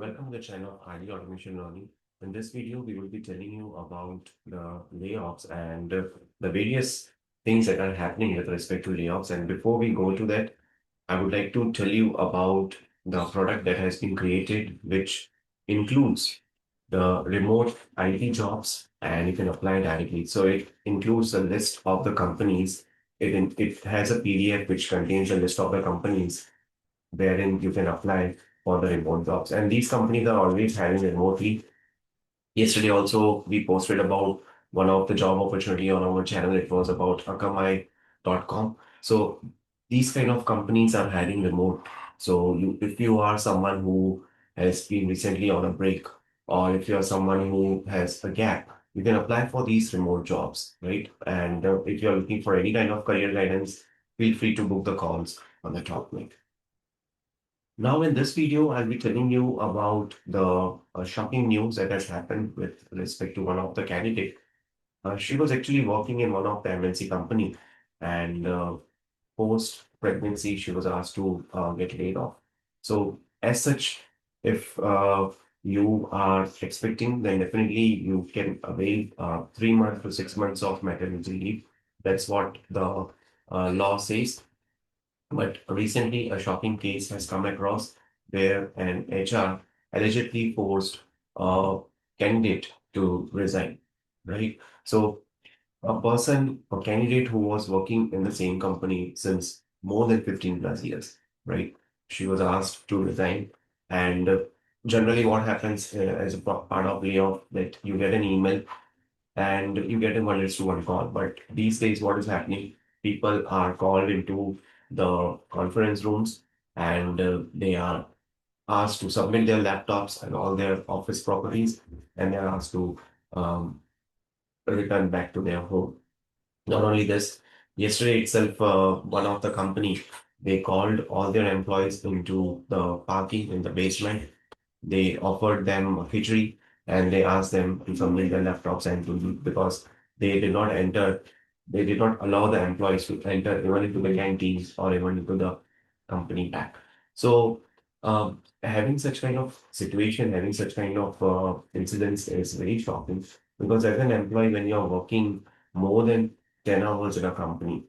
Welcome to the channel of ID Automation Learning. In this video, we will be telling you about the layoffs and the various things that are happening with respect to layoffs. And before we go to that, I would like to tell you about the product that has been created, which includes the remote IT jobs, and you can apply directly. So it includes a list of the companies. It has a PDF which contains a list of the companies wherein you can apply for the remote jobs. And these companies are always hiring remotely. Yesterday also we posted about one of the job opportunity on our channel. It was about akamai.com. So these kind of companies are hiring remote. So if you are someone who has been recently on a break, or if you are someone who has a gap, you can apply for these remote jobs, right? And if you are looking for any kind of career guidance, feel free to book the calls on the top link. Now, in this video, I'll be telling you about the shocking news that has happened with respect to one of the candidate. She was actually working in one of the MNC company, and post pregnancy, she was asked to get laid off. So, as such, if you are expecting, then definitely you can avail 3 months to 6 months of maternity leave. That's what the law says. But recently, a shocking case has come across where an HR allegedly forced a candidate to resign, right? So, a candidate who was working in the same company since more than 15 plus years, right? She was asked to resign. And generally, what happens as a part of layoff that you get an email and you get a 1:1 call. But these days, what is happening? People are called into the conference rooms, and they are asked to submit their laptops and all their office properties, and they're asked to um, return back to their home. Not only this, yesterday itself, one of the company, they called all their employees into the parking in the basement. They offered them a khichdi, and they asked them to submit their laptops and to leave because they did not enter, they did not allow the employees to enter even into the canteens or even into the company back. So, having such kind of situation, having such kind of incidents is very shocking because as an employee, when you're working more than 10 hours in a company,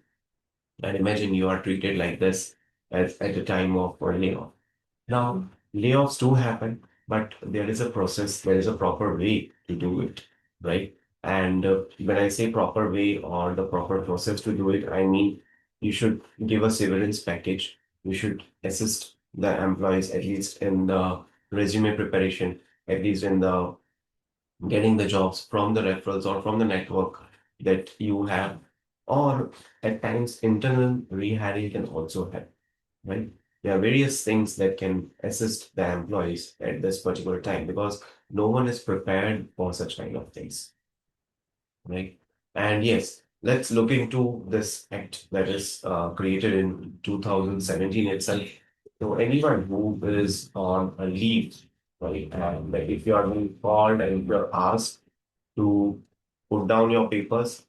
and imagine you are treated like this at the time of a layoff. Now, layoffs do happen, but there is a process, there is a proper way to do it, right? And when I say proper way or the proper process to do it, I mean you should give a severance package. You should assist the employees at least in the resume preparation, at least in the getting the jobs from the referrals or from the network that you have, or at times internal rehiring can also help, right? There are various things that can assist the employees at this particular time because no one is prepared for such kind of things, right? And yes, let's look into this act that is created in 2017 itself. So anyone who is on a leave, right, and like if you are being called and if you're asked to put down your papers,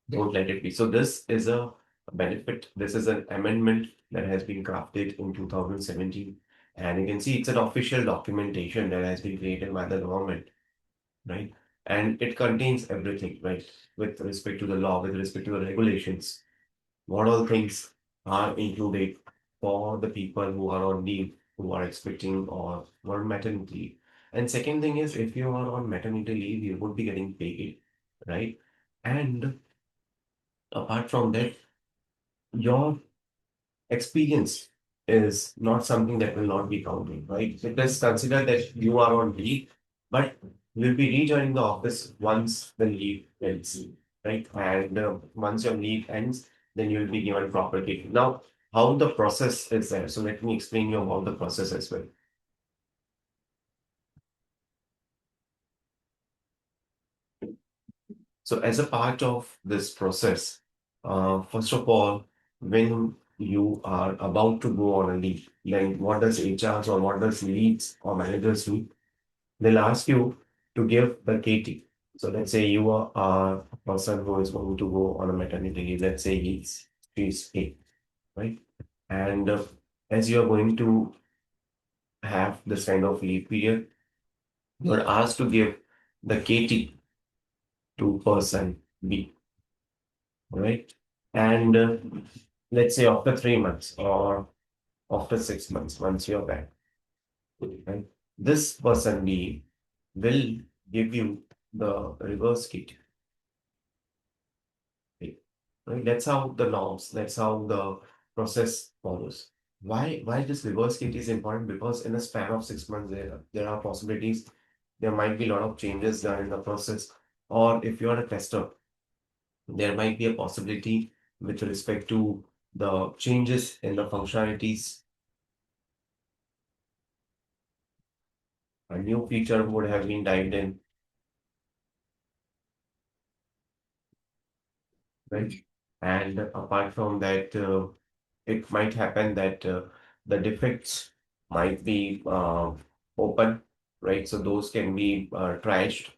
don't let it be. So this is a benefit. This is an amendment that has been crafted in 2017. And you can see it's an official documentation that has been created by the government, right? And it contains everything, right? With respect to the law, with respect to the regulations, what all things are included for the people who are on leave, who are expecting or on maternity leave. And second thing is, if you are on maternity leave, you would be getting paid, right? And apart from that, your experience is not something that will not be counted, right? It is considered that you are on leave, but you'll be rejoining the office once the leave ends, right? And once your leave ends, then you'll be given proper leave. Now, how the process is there? So let me explain you about the process as well. So as a part of this process, first of all, when you are about to go on a leave, then what does HRs or what does leads or managers do? They'll ask you to give the KT. So let's say you are a person who is going to go on a maternity leave. Let's say she's A, right? And as you are going to have this kind of leave period, you're asked to give the KT to person B, right? And let's say after 3 months or after 6 months, once you're back, right? This person B will give you the reverse KT. Right? That's how the norms, that's how the process follows. Why this reverse kit is important? Because in a span of 6 months, there are possibilities. There might be a lot of changes done in the process. Or if you're a tester, there might be a possibility with respect to the changes in the functionalities. A new feature would have been dived in, right? And apart from that, it might happen that the defects might be open, right? So those can be trashed.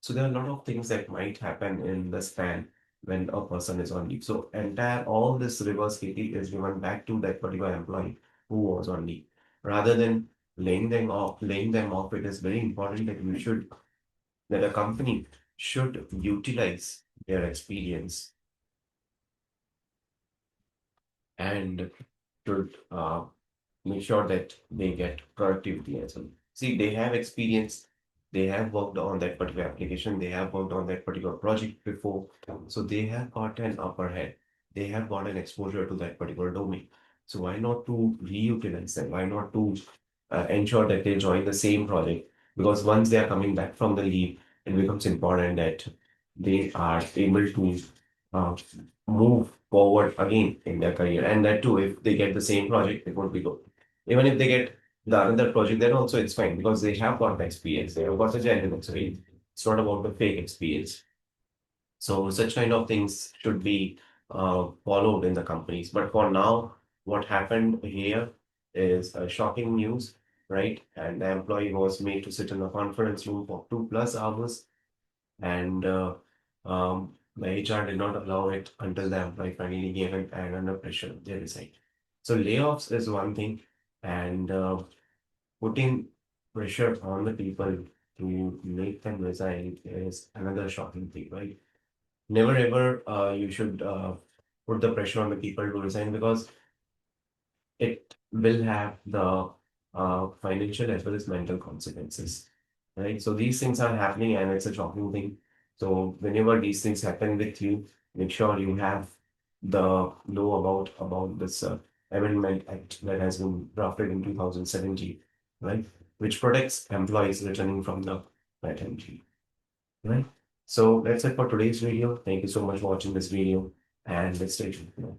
So there are a lot of things that might happen in the span when a person is on leave. So entire all this reverse KT is given back to that particular employee who was on leave. Rather than laying them off, it is very important that that a company should utilize their experience and should make sure that they get productivity as well. See, they have experience, they have worked on that particular application, they have worked on that particular project before, so they have got an upper head, they have got an exposure to that particular domain. So why not to reutilize them? Why not to ensure that they join the same project? Because once they are coming back from the leave, it becomes important that they are able to uh, move forward again in their career. And that too, if they get the same project, it would be good. Even if they get the another project, then also it's fine because they have got the experience. They have got the genuine experience. It's not about the fake experience. So such kind of things should be followed in the companies. But for now, what happened here is shocking news, right? And the employee was made to sit in a conference room for 2+ hours, and the HR did not allow it until the employee finally gave in, and under pressure, they resigned. So layoffs is one thing, and putting pressure on the people to make them resign is another shocking thing, right? Never ever you should put the pressure on the people to resign because it will have the financial as well as mental consequences, right? So these things are happening and it's a shocking thing. So whenever these things happen with you, make sure you have the know about this Amendment Act that has been drafted in 2017, right? Which protects employees returning from the maternity, right? So that's it for today's video. Thank you so much for watching this video and let's stay tuned.